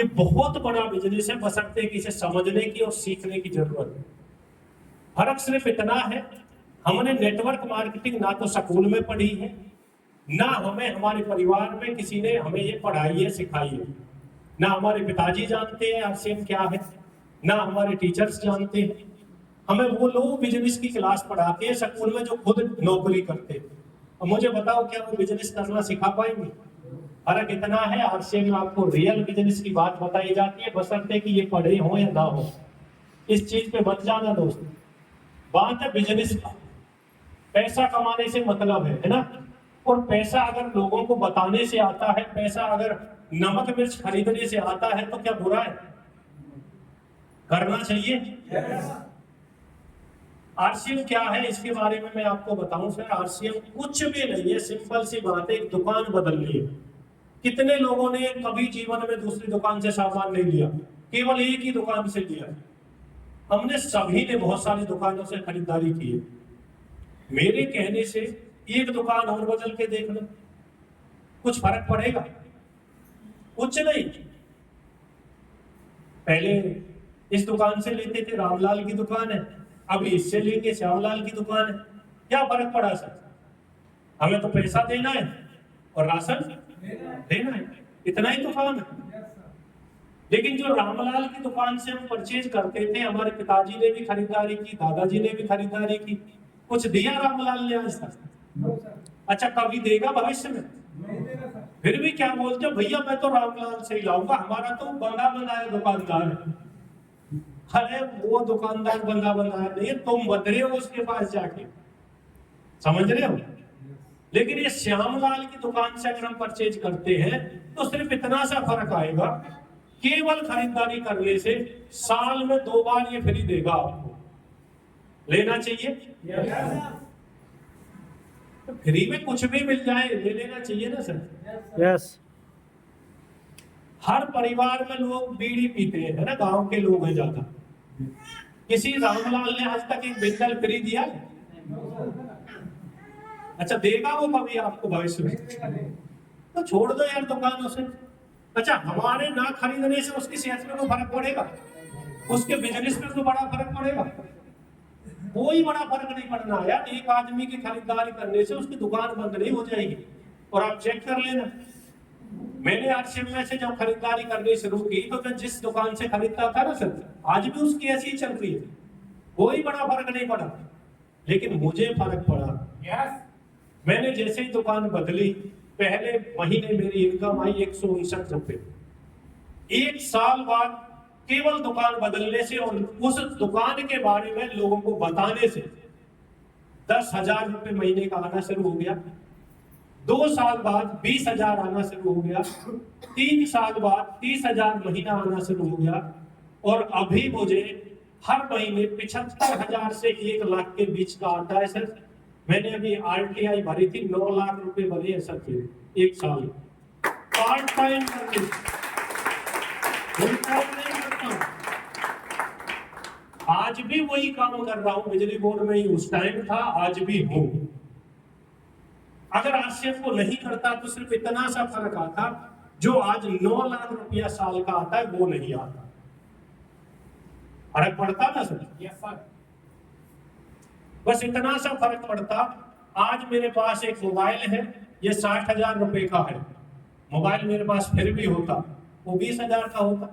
ये बहुत बड़ा बिजनेस है, बशर्ते कि इसे समझने की और सीखने की जरूरत है। फर्क सिर्फ इतना है, हमने नेटवर्क मार्केटिंग ना तो स्कूल में पढ़ी है, ना हमें हमारे परिवार में किसी ने हमें ये पढ़ाई है, सिखाई है। ना हमारे पिताजी जानते हैं आरसीएम क्या है, ना हमारे टीचर्स जानते हैं। हमें वो लोग बिजनेस की क्लास पढ़ाते हैं स्कूल में जो खुद नौकरी करते हैं। और मुझे बताओ, क्या वो बिजनेस करना सिखा पाएंगे? फर्क इतना है, आरसीएम में आपको रियल बिजनेस की बात बताई जाती है, बशर्ते कि ये पढ़े हो या ना हो। इस चीज पे मत जाना दोस्त। बात है बिजनेस का, पैसा कमाने से मतलब है ना। और पैसा अगर लोगों को बताने से आता है, पैसा अगर नमक मिर्च खरीदने से आता है, तो क्या बुरा है? करना चाहिए। आरसीएम क्या है इसके बारे में मैं आपको बताऊं सर। आरसीएम कुछ भी नहीं है, सिंपल सी बात है, एक दुकान बदलनी है। कितने लोगों ने कभी जीवन में दूसरी दुकान से सामान नहीं लिया, केवल एक ही दुकान से लिया? हमने सभी ने बहुत सारी दुकानों से खरीदारी की है। मेरे कहने से एक दुकान और बदल के देख लो, कुछ फर्क पड़ेगा? कुछ नहीं। पहले इस दुकान से लेते थे, रामलाल की दुकान है, अभी इससे लेके श्यामलाल की दुकान है। क्या फर्क पड़ा सर? हमें तो पैसा देना है और राशन देना है, इतना ही तो काम है। लेकिन जो रामलाल की दुकान से हम परचेज करते थे, हमारे पिताजी ने भी खरीदारी की, दादाजी ने भी खरीदारी की, कुछ दिया रामलाल ने आज तक? अच्छा, कभी देगा भविष्य में? फिर भी क्या बोलते हो, भैया मैं तो रामलाल से ही लाऊंगा, हमारा तो बंदा बनाया दुकानदार है। अरे वो दुकानदार बंदा बनाया नहीं है, तुम बदले हो उसके पास जाके, समझ रहे हो? लेकिन ये श्यामलाल की दुकान से अगर हम परचेज करते हैं तो सिर्फ इतना सा फर्क आएगा, केवल खरीदारी करने से साल में 2 बार ये फ्री देगा आपको। लेना चाहिए? तो फ्री में कुछ भी मिल जाए ले लेना चाहिए ना सर। यस। हर परिवार में लोग बीड़ी पीते हैं, है ना, गांव के लोग हैं ज्यादा। किसी रामलाल ने आज तक एक बिंदल फ्री दिया? अच्छा, देगा वो कभी आपको भविष्य में? तो छोड़ दो यार दुकानों से। अच्छा, हमारे ना खरीदने से उसकी सेहत में कोई फर्क पड़ेगा? उसके बिजनेस में कोई बड़ा फर्क पड़ेगा? कोई बड़ा फर्क नहीं पड़ना यार। एक आदमी की खरीदारी करने से उसकी दुकान बंद नहीं हो जाएगी। और आप चेक कर लेना, मैंने आरसीएम में से जब खरीदारी करनी शुरू की तो मैं जिस दुकान से खरीदता था ना सर, आज भी उसकी ऐसी ही चल रही है, कोई बड़ा फर्क नहीं पड़ा। लेकिन मुझे फर्क पड़ा। मैंने जैसे ही दुकान बदली, पहले महीने मेरी इनकम आई 159 रुपए। 1 साल बाद केवल दुकान बदलने से और उस दुकान के बारे में लोगों को बताने से 10,000 रुपए महीने का आना शुरू हो गया। 2 साल बाद 20,000 आना शुरू हो गया। 3 साल बाद 30,000 महीना आना शुरू हो गया। और अभी मुझे हर महीने 75,000 से 1 लाख के बीच का आता है सर। मैंने अभी आरटीआई भरी थी, 9 लाख रुपए भरे हैं सर मेरे 1 साल। पार्ट टाइम करके आज भी वही काम कर रहा हूं, बिजली बोर्ड में ही उस टाइम था, आज भी हूं। अगर आरसीएम को नहीं करता तो सिर्फ इतना सा फर्क आता, जो आज 9 लाख रुपया साल का आता है वो नहीं आता। फर्क पड़ता ना सर? बस इतना सा फर्क पड़ता। आज मेरे पास एक मोबाइल है, ये 60,000 रुपए का है। मोबाइल मेरे पास फिर भी होता, वो 20,000 का होता।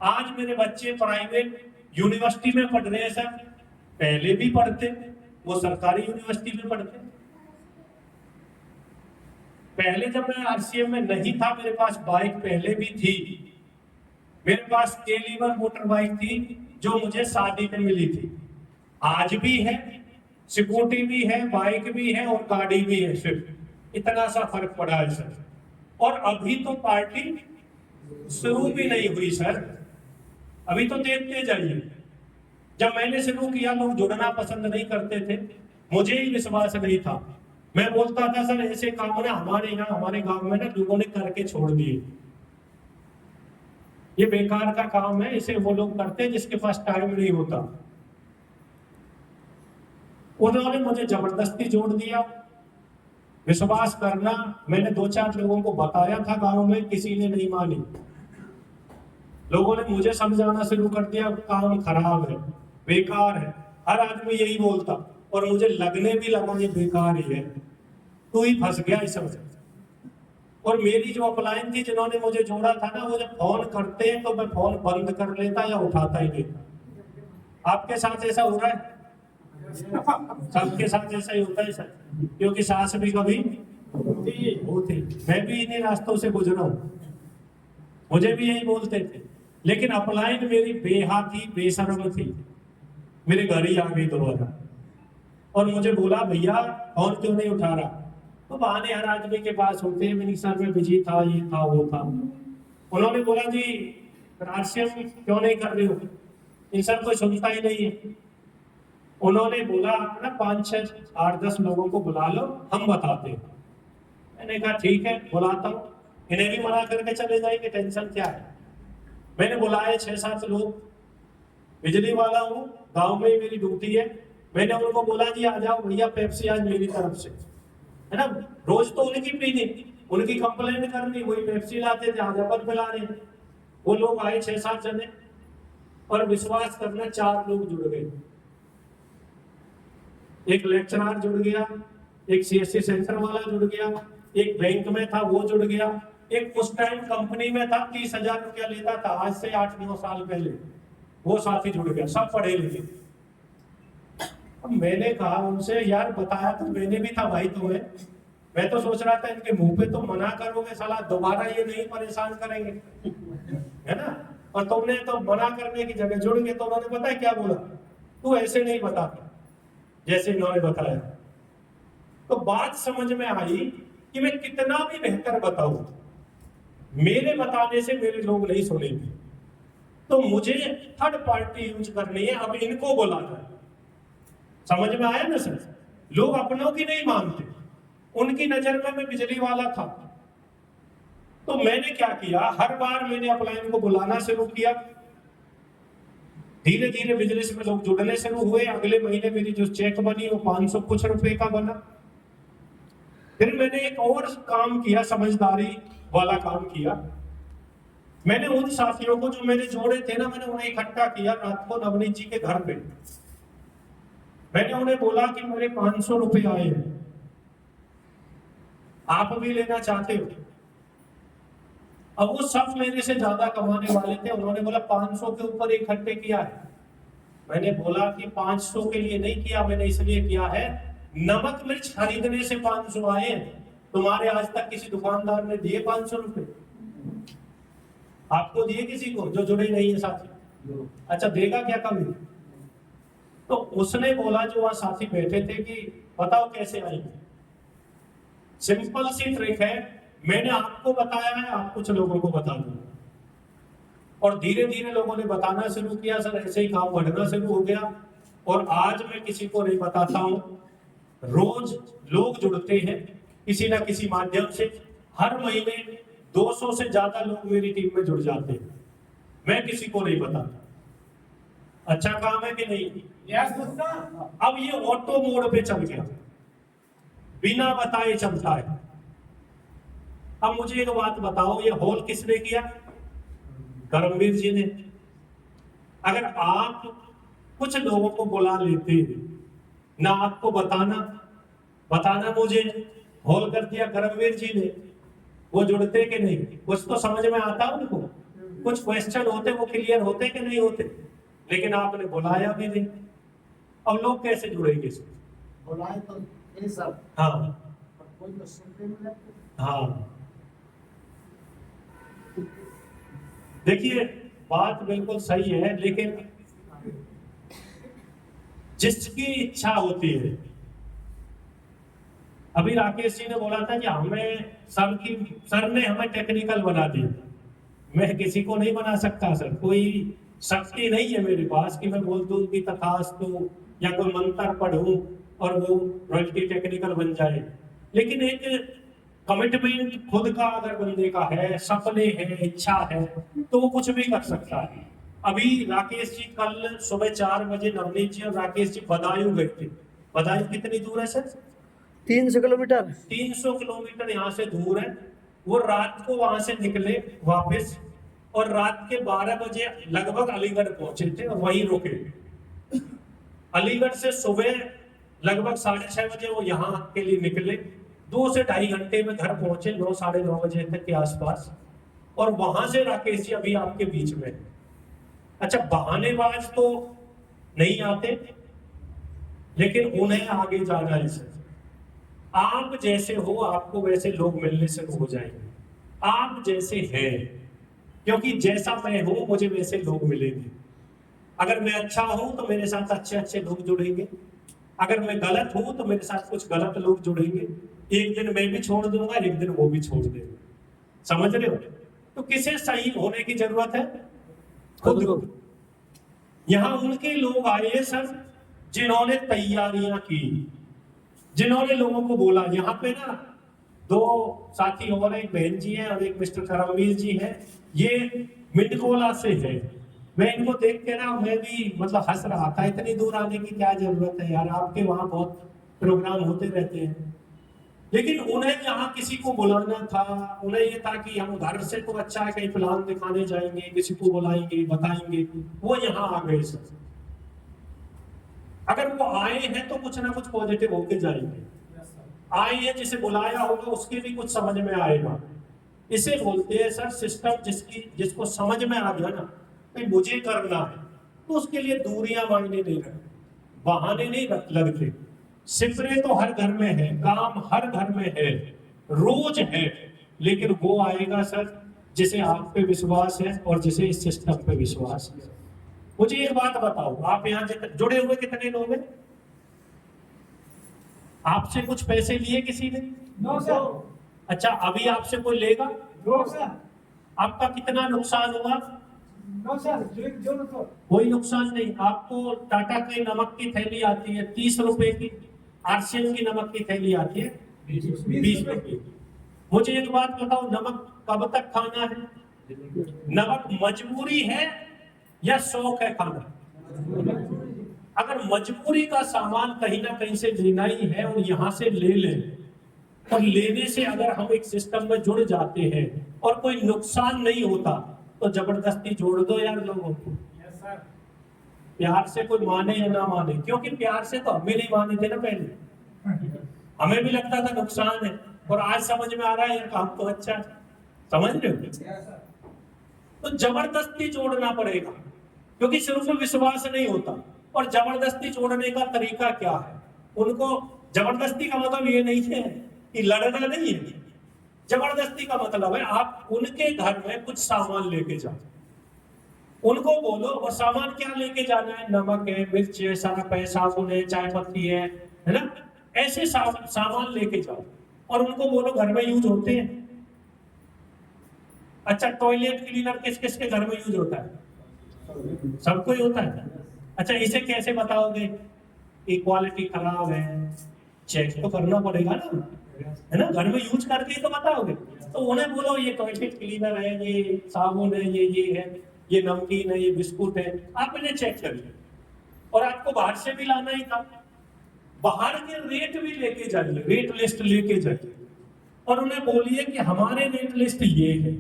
आज मेरे बच्चे प्राइवेट यूनिवर्सिटी में पढ़ रहे हैं सर, पहले भी पढ़ते, वो सरकारी यूनिवर्सिटी में पढ़ते। पहले जब मैं आरसीएम में नहीं था, मेरे पास बाइक पहले भी थी। मेरे पास केलीवर मोटर बाइक थी जो मुझे शादी में मिली थी, आज भी है, स्कूटी भी है, बाइक भी है और गाड़ी भी है। सिर्फ इतना सा फर्क पड़ा है सर। और अभी तो पार्टी शुरू भी नहीं हुई सर, अभी तो देखते जाइए। जब मैंने शुरू किया लोग जुड़ना पसंद नहीं करते थे, मुझे ही विश्वास नहीं था। मैं बोलता था सर ऐसे काम ना हमारे यहाँ हमारे गांव में ना लोगों ने करके छोड़ दिए, ये बेकार का काम है, इसे वो लोग करते हैं जिसके पास टाइम नहीं होता। उन्होंने मुझे जबरदस्ती जोड़ दिया। विश्वास करना, मैंने 2-4 लोगों को बताया था गांव में, किसी ने नहीं मानी। लोगों ने मुझे समझाना शुरू कर दिया काम खराब है, बेकार है। हर आदमी यही बोलता और मुझे लगने भी लगा ये बेकार ही है, तू ही फंस गया इस समझ। और मेरी जो अपलाइन थी जिन्होंने मुझे जोड़ा था ना, वो जब फोन करते हैं तो मैं फोन बंद कर लेता या उठाता ही नहीं। आपके साथ ऐसा हो रहा है? सबके साथ ऐसा ही होता है सर, क्योंकि सास भी कभी होती, मैं भी इन्हीं रास्तों से गुजरा हूं, मुझे भी यही बोलते थे। लेकिन अपलाइन मेरी बेहा थी, बेशर्म थी, मेरे घर ही आ गई दोबारा और मुझे बोला भैया फोन क्यों नहीं उठा रहा। तो बहाने हर आदमी के पास होते हैं, मेरी सर में बिजी था, ये था वो था। उन्होंने बोला जी राशियम क्यों नहीं कर रही हो, इन सब कोई सुनता ही नहीं है। उन्होंने बोला ना 5-6-8-10 लोगों को बुला लो, हम बताते हैं। मैंने कहा ठीक है बुलाता हूँ, इन्हें भी मना करके चले जाएंगे, टेंशन क्या है। मैंने बुलाए 6-7 लोग, बिजली वाला हूँ, गांव में ही मेरी ड्यूटी है। मैंने उनको बोला जी आ जाओ भैया, पेप्सी आज मेरी तरफ से, है ना। रोज तो उनकी पीनी, उनकी कंप्लेंट करनी, वही पेप्सी लाते थे, आज अपन पिला रहे। वो लोग आए 6-7 जने और विश्वास करना 4 लोग जुड़ गए। एक लेक्चरर जुड़ गया, एक सीएससी सेंटर वाला जुड़ गया, एक बैंक में था वो जुड़ गया, एक उस टाइम कंपनी में था 30,000 रुपया लेता था, आज से 8-9 साल पहले, वो साथी जुड़ गया, सब पढ़े लिखे। अब मैंने कहा उनसे यार बताया तो मैंने भी था भाई तुम्हें, मैं तो सोच रहा था इनके मुंह पे तो मना करोगे, साला दोबारा ये नहीं परेशान करेंगे, है ना। और तुमने तो मना करने की जगह जुड़ गए। तो उन्होंने पता है क्या बोला, तू ऐसे नहीं बताता जैसे इन्होंने बताया। तो बात समझ में आई कि मैं कितना भी बेहतर बताऊं, मेरे बताने से मेरे लोग नहीं सुनेंगे, तो मुझे थर्ड पार्टी यूज करनी है। अब इनको बुलाना है, समझ में आया ना सर। लोग अपनों की नहीं मानते, उनकी नजर में मैं बिजली वाला था। तो मैंने क्या किया, हर बार मैंने अपलाइन को बुलाना शुरू किया। धीरे धीरे बिजनेस में लोग जुड़ने शुरू हुए। अगले महीने मेरी जो चेक बनी वो 500 कुछ रुपए का बना। फिर मैंने एक और काम किया, समझदारी वाला काम किया। मैंने उन साथियों को जो मेरे जोड़े थे ना, मैंने उन्हें इकट्ठा किया रात को नवनीत जी के घर पे। मैंने उन्हें बोला कि मेरे 500 रुपए आए हैं, आप भी लेना चाहते हो। अब वो सब मेरे से ज्यादा कमाने वाले थे। उन्होंने बोला 500 के ऊपर इकट्ठे किया है। मैंने बोला कि 500 के लिए नहीं किया, मैंने इसलिए किया है नमक मिर्च खरीदने से 500 आए। तुम्हारे आज तक किसी दुकानदार ने दिए 500 रुपए? आपको दिए किसी को जो जुड़े नहीं है साथी? अच्छा देगा क्या कभी? तो उसने बोला, जो वहां साथी बैठे थे, कि बताओ कैसे आएंगे। सिंपल सी ट्रिक है, मैंने आपको बताया है, आप कुछ लोगों को बता दो। और धीरे धीरे लोगों ने बताना शुरू किया, सर ऐसे ही काम बढ़ना शुरू हो गया। और आज मैं किसी को नहीं बताता हूं, रोज लोग जुड़ते हैं किसी ना किसी माध्यम से। हर महीने 200 से ज्यादा लोग मेरी टीम में जुड़ जाते हैं, मैं किसी को नहीं बताता। अच्छा काम है कि नहीं? अब ये ऑटो मोड पे चल गया, बिना बताए चलता है। अब मुझे एक बात बताओ, ये हॉल किसने किया? करमवीर जी ने। अगर आप कुछ लोगों को बुला लेते ना, आपको बताना मुझे, हॉल कर दिया करमवीर जी ने, वो जुड़ते कि नहीं? कुछ तो समझ में आता उनको, कुछ क्वेश्चन होते वो क्लियर होते कि नहीं होते? लेकिन आपने बुलाया भी नहीं। अब लोग कैसे जुड़ेंगे? बुलाए तो ये सब, हाँ कोई तो सुनते नहीं लगते। हाँ, देखिए बात बिल्कुल सही है, लेकिन जिसकी इच्छा होती है। अभी राकेश जी ने बोला था कि सर ने हमें टेक्निकल बना दिया। मैं किसी को नहीं बना सकता सर, कोई शक्ति नहीं है मेरे पास कि मैं बोल दूं कि तथास्तु या कोई मंत्र पढ़ूं और वो मल्टी टेक्निकल बन जाए। लेकिन एक कमिटमेंट खुद का अगर बंदे का है, सपने हैं, इच्छा है, तो वो कुछ भी कर सकता है। अभी राकेश जी कल सुबह 4 बजे नवनीत जी और राकेश जी बदायूं गए थे। बदायूं कितनी दूर है सर? 300 किलोमीटर। 300 किलोमीटर यहाँ से दूर है। वो रात को वहां से निकले वापस, और रात के 12 बजे लगभग अलीगढ़ पहुंचे थे और वहीं रुके। अलीगढ़ से सुबह लगभग 6:30 बजे वो यहाँ के लिए निकले, 2 से 2.5 घंटे में घर पहुंचे 9, 9:30 बजे तक के आसपास। और वहां से राकेश जी अभी आपके बीच में। अच्छा, बहानेबाज तो नहीं आते, लेकिन उन्हें आगे जाना है सर। आप जैसे हो, आपको वैसे लोग मिलने से हो जाएंगे, आप जैसे हैं, क्योंकि जैसा मैं हूं मुझे वैसे लोग मिलेंगे। अगर मैं अच्छा हूं तो मेरे साथ अच्छे अच्छे लोग जुड़ेंगे, अगर मैं गलत हूं तो मेरे साथ कुछ गलत लोग जुड़ेंगे। एक दिन मैं भी छोड़ दूंगा, एक दिन वो भी छोड़ देंगे। समझ रहे हो? तो किसे सही होने की जरूरत है? खुद को। यहां उनके लोग आए सर जिन्होंने तैयारियां की, जिन्होंने लोगों को बोला। यहाँ पे ना 2 साथी और, एक बहन जी हैं और एक मिस्टर करमवीर जी हैं, ये मिंडकोला से है। मैं इनको देख के ना मैं भी मतलब हंस रहा था, इतनी दूर आने की क्या जरूरत है यार, आपके वहां बहुत प्रोग्राम होते रहते हैं। लेकिन उन्हें यहाँ किसी को बुलाना था, उन्हें ये था कि हम घर से तो अच्छा है कहीं प्लान दिखाने जाएंगे, किसी को बुलाएंगे, बताएंगे, वो यहाँ आ गए सर। अगर वो आए हैं तो कुछ ना कुछ पॉजिटिव होके जाएंगे। आए हैं, जिसे बुलाया होगा उसके भी कुछ समझ में आएगा। इसे बोलते हैं सर सिस्टम। जिसको समझ में आ गया ना कि मुझे करना है, तो उसके लिए दूरियां मायने नहीं रखती, बहाने नहीं लगते। सिपरे तो हर घर में है, काम हर घर में है, रोज है, लेकिन वो आएगा सर जिसे आप पे विश्वास है और जिसे इस सिस्टम पे विश्वास है। मुझे एक बात बताओ, आप यहाँ जुड़े हुए कितने लोग हैं? आपसे कुछ पैसे लिए किसी ने? No sir. अच्छा, अभी आपसे कोई लेगा? No sir. आपका कितना नुकसान हुआ? No sir. जो कोई नुकसान नहीं। आपको टाटा की नमक की थैली आती है 30 रुपए की, आरसीएम की नमक की थैली आती है 20 रुपए की। मुझे एक बात बताओ, नमक कब तक खाना है? नमक मजबूरी है या शौक है खाना? अगर मजबूरी का सामान कहीं ना कहीं से लेना ही है और यहाँ से ले लें, और लेने से अगर हम एक सिस्टम में जुड़ जाते हैं और कोई नुकसान नहीं होता, तो जबरदस्ती जोड़ दो यार लोगों को। प्यार से कोई माने या ना माने, क्योंकि प्यार से तो हमें नहीं माने थे ना पहले, हमें भी लगता था नुकसान है, और आज समझ में आ रहा है ये काम तो अच्छा है। समझ रहे हो? तो जबरदस्ती जोड़ना पड़ेगा, क्योंकि सिर्फ विश्वास नहीं होता। और जबरदस्ती जोड़ने का तरीका क्या है? उनको जबरदस्ती का मतलब ये नहीं है कि लड़ना नहीं है। जबरदस्ती का मतलब है आप उनके घर में कुछ सामान लेके जाओ, उनको बोलो, और सामान क्या लेके जाना है? नमक है, मिर्च है, सरफ है, साबुन है, चाय पत्ती है ना? ऐसे सामान लेके जाओ और उनको बोलो घर में यूज होते हैं। अच्छा, टॉयलेट क्लीनर किस किस के घर में यूज होता है? सबको ही होता है। अच्छा, इसे कैसे बताओगे? क्वालिटी खराब है, चेक तो करना पड़ेगा ना, है ना? घर में यूज करके ही तो बताओगे। तो उन्हें बोलो ये टॉयलेट क्लीनर है, ये साबुन है, ये है, ये नमकीन है, ये बिस्कुट है, आप इन्हें चेक करिए। और आपको बाहर से भी लाना ही था, बाहर के रेट भी लेके जाइए, रेट लिस्ट लेके जाइए, और उन्हें बोलिए कि हमारे रेट लिस्ट ये है।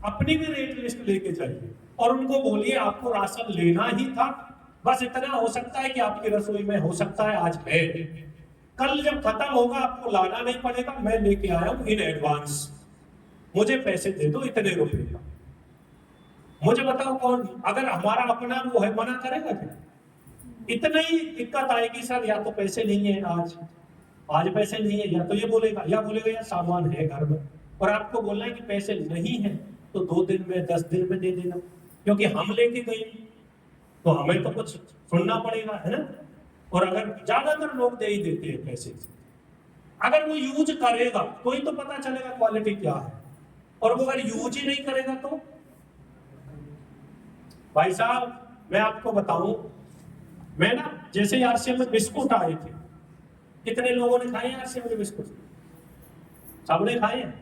अपनी भी रेट लिस्ट लेके जाइए और उनको बोलिए आपको राशन लेना ही था, बस इतना हो सकता है कि आपकी रसोई में हो सकता है आज है, कल जब खत्म होगा आपको लाना नहीं पड़ेगा, मैं लेके आया हूं इन एडवांस, मुझे पैसे दे दो इतने रुपए का। मुझे बताओ कौन, अगर हमारा अपना वो है, मना करेगा क्या? इतना ही दिक्कत आएगी सर, या तो पैसे नहीं है आज पैसे नहीं है, या तो ये बोलेगा यार सामान है घर में, और आपको बोलना है कि पैसे नहीं है तो 2 दिन में 10 दिन में दे देना, क्योंकि हम लेके गए तो हमें तो कुछ सुनना पड़ेगा, है ना? और अगर ज्यादातर लोग दे ही देते हैं पैसे, अगर वो यूज करेगा तो ही तो पता चलेगा क्वालिटी क्या है, और वो अगर यूज ही नहीं करेगा तो भाई साहब मैं आपको बताऊं, मैं ना जैसे आरसीएम में बिस्कुट आए थे, कितने लोगों ने खाए आरसीएम के बिस्कुट? सबने खाए हैं।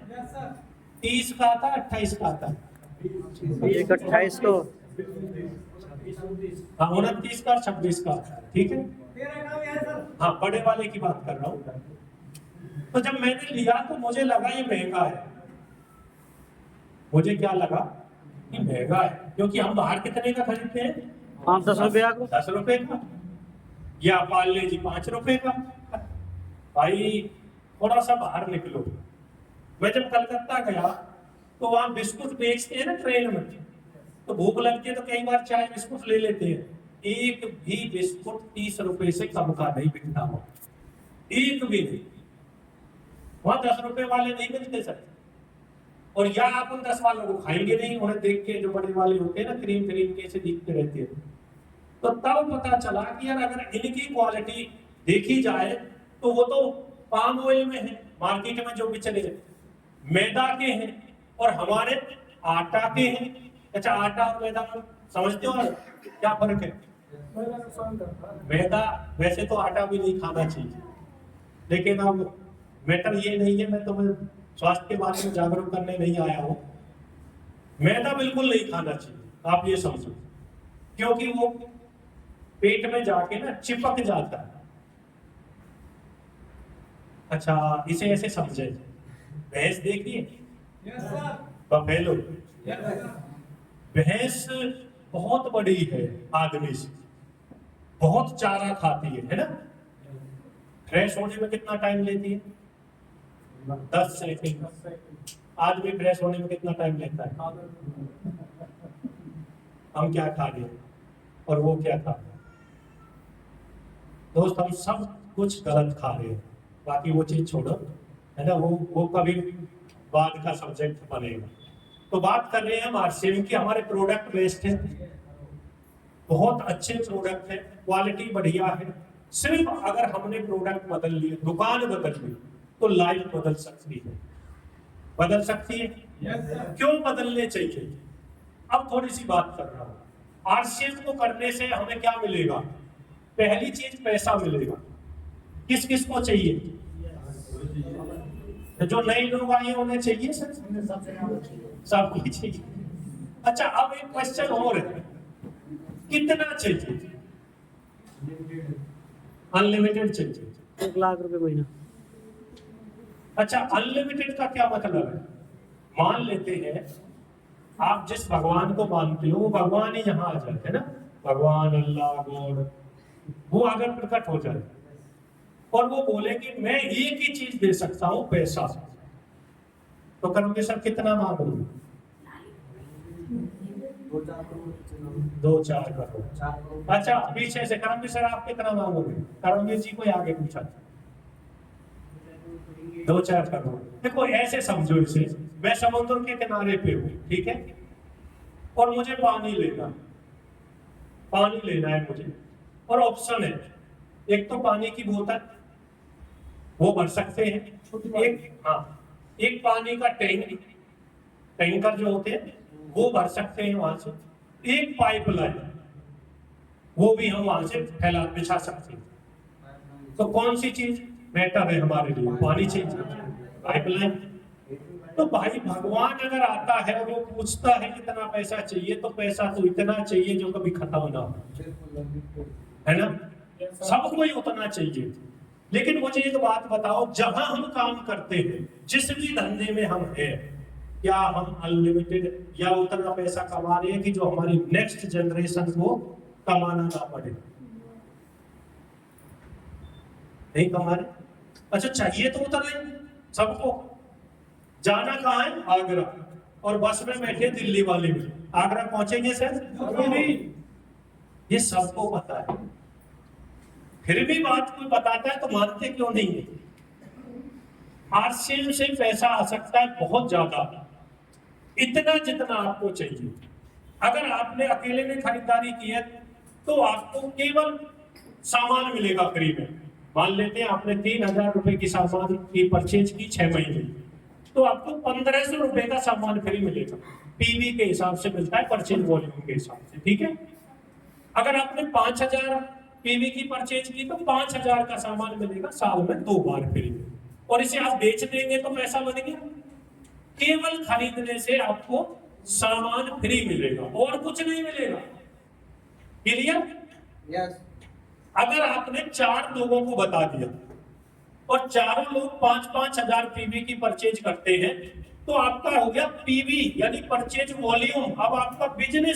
30 का आता, 28 का आता, एक 28 को, हाँ 29 का, 26 का, ठीक है। हाँ, बड़े वाले की बात कर रहा हूँ। तो जब मैंने लिया तो मुझे लगा ये महंगा है। मुझे क्या लगा? ये महंगा है, क्योंकि हम बाहर कितने का खरीदते हैं? 5-10 रुपया को। 10 रुपए का, या पार्ले जी 5 रुपए का। भाई थोड़ा सा बाहर निकलो। मैं जब कलकत्ता गया तो वहां बिस्कुट बेचते हैं ना ट्रेन में, तो भूख लगती है तो कई बार चाय बिस्कुट ले लेते हैं। एक भी बिस्कुट 30 रुपए से कम का नहीं बिकता हो, एक भी नहीं। वहां 10 रुपए वाले नहीं मिलते सर। और या आप उन 10 वालों को खाएंगे नहीं, उन्हें देख के जो बड़े वाले होते हैं ना, क्रीम क्रीम के से दिखते रहते हैं। तो तब पता चला कि यार अगर इनकी क्वालिटी देखी जाए तो वो तो पाम ऑयल में है, मार्केट में जो भी चले मैदा के हैं, और हमारे आटा के हैं। अच्छा, आटा और मैदा समझते हो क्या फर्क है? मेरा नुकसान करता है। मैदा, वैसे तो आटा भी नहीं खाना चाहिए, लेकिन अब मैटर ये नहीं है, मैं तुम्हें स्वास्थ्य के बारे में जागरूक करने नहीं आया हूं। मैदा बिल्कुल नहीं खाना चाहिए, आप ये समझो, क्योंकि वो पेट में जाके ना चिपक जाता है। अच्छा, इसे ऐसे समझे, भैंस देखिए, yes sir. Buffalo, yes sir. भैंस बहुत बड़ी है आदमी से, बहुत चारा खाती है ना? फ्रेश होने में कितना टाइम लेती है? 10 सेकंड। आदमी फ्रेश होने में कितना टाइम लेता है? हम क्या खा रहे हैं और वो क्या खा रहे हैं? दोस्त, हम सब कुछ गलत खा रहे हैं, बाकी वो चीज छोड़ो, है ना, वो कभी बाद का सब्जेक्ट बनेगा। तो बात कर रहे हैं हम आरसीएम की। हमारे प्रोडक्ट बेस्ड है, बहुत अच्छे प्रोडक्ट है, क्वालिटी बढ़िया है। सिर्फ अगर हमने प्रोडक्ट बदल लिए, दुकान बदल ली, तो लाइफ बदल सकती है, बदल सकती है। Yes sir. क्यों बदलने चाहिए? अब थोड़ी सी बात कर रहा हूं। आरसीएम को करने से हमें क्या मिलेगा? पहली चीज पैसा मिलेगा। किस किस को चाहिए? जो नए लोग आए उन्हें चाहिए सर, सबको चाहिए। अच्छा, अब एक क्वेश्चन और है, कितना चाहिए? अनलिमिटेड चाहिए। 1 लाख रुपए महीना। अच्छा, अनलिमिटेड का क्या मतलब है? मान लेते हैं आप जिस भगवान को मानते हो वो भगवान ही यहाँ आ जाए, है ना, भगवान, अल्लाह, गॉड, वो अगर प्रकट हो जाए और वो बोले कि मैं एक ही चीज दे सकता हूं, पैसा, तो करोगे सर कितना मांगोगे? 2-4 करोड़। अच्छा, पीछे से करमवीर सर आप कितना मांगोगे? करमवीर जी को आगे पूछा, 2-4 करोड़। देखो ऐसे समझो इसे, मैं समुद्र के किनारे पे हूँ, ठीक है, और मुझे पानी लेना है मुझे, और ऑप्शन है, एक तो पानी की बोतल वो भर सकते हैं, एक पानी का टैंकर जो होते हैं वो भर सकते हैं वहां से, एक पाइपलाइन वो भी हम वहां से बिछा सकते हैं। तो कौन सी चीज बेटर है हमारे लिए? पानी चाहिए, पाइपलाइन। तो भाई भगवान अगर आता है और वो पूछता है कितना पैसा चाहिए, तो पैसा तो इतना चाहिए जो कभी खत्म ना हो, है ना, सबको ही उतना चाहिए। लेकिन मुझे एक बात बताओ, जहां हम काम करते हैं, जिस भी धंधे में हम हैं, क्या हम अनलिमिटेड या उतना पैसा कमा रहे हैं कि जो हमारी नेक्स्ट जनरेशन को कमाना ना पड़े? नहीं कमा रहे। अच्छा, चाहिए तो उतना ही सबको। जाना कहाँ है? आगरा, और बस में बैठे दिल्ली वाले भी। आगरा पहुंचेंगे सर? नहीं, ये सबको पता है, फिर भी बात कोई बताता है तो मानते क्यों नहीं है? आरसीएम से पैसा आ सकता है बहुत ज्यादा, इतना जितना आपको चाहिए। अगर आपने अकेले में खरीदारी की है तो आपको केवल सामान मिलेगा फ्री में। मान लेते हैं आपने 3,000 रुपए की सामान की परचेज की 6 महीने, तो आपको 1,500 रुपए का सामान फ्री मिलेगा। पीवी के हिसाब से मिलता है, परचेज वॉल्यूम के हिसाब से, ठीक है। अगर आपने 5,000 पीवी की परचेज की तो 5,000 का सामान मिलेगा साल में 2 बार फ्री, और इसे आप बेच देंगे तो पैसा बन गया। केवल खरीदने से आपको सामान फ्री मिलेगा और कुछ नहीं मिलेगा। क्लियर? यस। अगर आपने 4 लोगों को बता दिया और चारों लोग 5-5 हजार पीवी की परचेज करते हैं, तो आपका हो गया पीवी यानी परचेज वॉल्यूम। अब आपका बिजनेस